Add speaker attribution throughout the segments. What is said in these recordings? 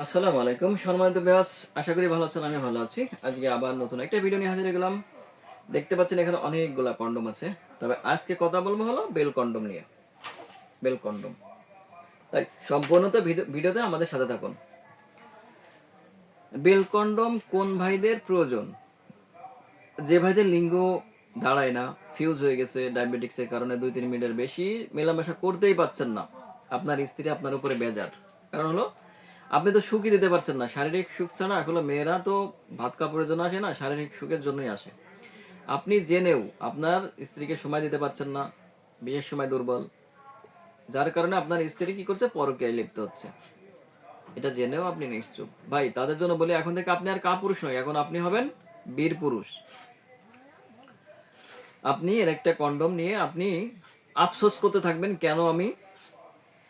Speaker 1: আসসালামু আলাইকুম সম্মানিত ভিউয়ার্স, আশা করি ভালো আছেন। আমি ভালো আছি। আজকে আবার নতুন একটা ভিডিও নিয়ে হাজির হয়ে গেলাম। দেখতে পাচ্ছেন এখানে অনেকগুলা কন্ডম আছে। তবে আজকে কথা বলবো হলো বেল কন্ডম নিয়ে। বেল কন্ডম। তাই সম্পূর্ণত ভিডিওতে আমাদের সাথে থাকুন। বেল কন্ডম কোন ভাইদের প্রয়োজন? যে ভাইদের লিঙ্গ দাঁড়ায় না, ফিউজ হয়ে গেছে ডায়াবেটিক্সের কারণে 2-3 মিনিটের বেশি মেলামেশা করতেই পারছেন না। আপনার স্ত্রী আপনার উপরে বেজার। কারণ হলো আপনি তো সুখই দিতে পারছেন না। শারীরিক সুখ ছাড়া আসলে মেয়েরা তো ভাত কাপড়ের জন্য আসে না, শারীরিক সুখের জন্যই আসে। আপনি জেনেও আপনার স্ত্রীকে সময় দিতে পারছেন না, বিয়ের সময় দুর্বল, যার কারণে আপনার স্ত্রী কি করছে, পরকীয়ায় লিপ্ত হচ্ছে। এটা জেনেও আপনি নিশ্চুপ। ভাই তাদের জন্য বলি, এখন থেকে আপনি আর কাপুরুষ নয়, এখন আপনি হবেন বীর পুরুষ। আপনি এর একটা কন্ডম নিয়ে আপনি আফসোস করতে থাকবেন, কেন আমি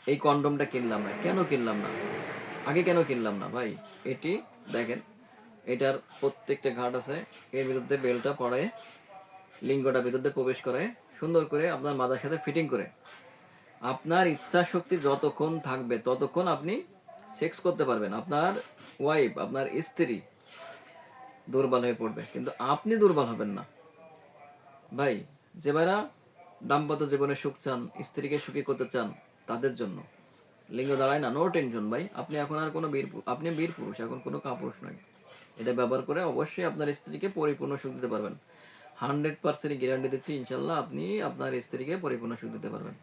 Speaker 1: এই কন্ডমটা কিনলাম না, কেন কিনলাম না, আগে কেন কিনলাম না। ভাই এটি দেখেন, এটার প্রত্যেকটা ঘাট আছে, এর ভিতরে বেলটা পড়ে, লিঙ্গটা ভিতর দিয়ে প্রবেশ করে, সুন্দর করে আপনার মাথার সাথে ফিটিং করে আপনার ইচ্ছা শক্তি যতক্ষণ থাকবে ততক্ষণ আপনি সেক্স করতে পারবেন। আপনার ওয়াইফ, আপনার স্ত্রী দুর্বল হয়ে পড়বে, কিন্তু আপনি দুর্বল হবেন না। ভাই যে ভাইরা দাম্পত্য জীবনে সুখ চান, স্ত্রীকে সুখী করতে চান, তাদের জন্য লিঙ্গ দাঁড়ায় না, নো টেনশন ভাই। আপনি এখন আর কোনো আপনি বীর পুরুষ, এখন কোনো কাপুরুষ নয়। এটা ব্যবহার করে অবশ্যই আপনার স্ত্রীকে পরিপূর্ণ সুখ দিতে পারবেন। 100% গ্যারান্টি দিচ্ছি, ইনশাল্লাহ আপনি আপনার স্ত্রীকে পরিপূর্ণ সুখ দিতে পারবেন।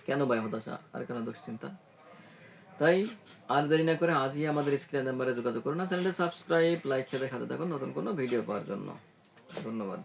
Speaker 1: কেন ভাই হতাশা, আর কেন দুশ্চিন্তা? তাই আর দেরি না করে আজই আমাদের স্ক্রিন নাম্বারে যোগাযোগ করুন, চ্যানেলটি সাবস্ক্রাইব, লাইক, সাথে থাকুন নতুন কোনো ভিডিও পাওয়ার জন্য। ধন্যবাদ।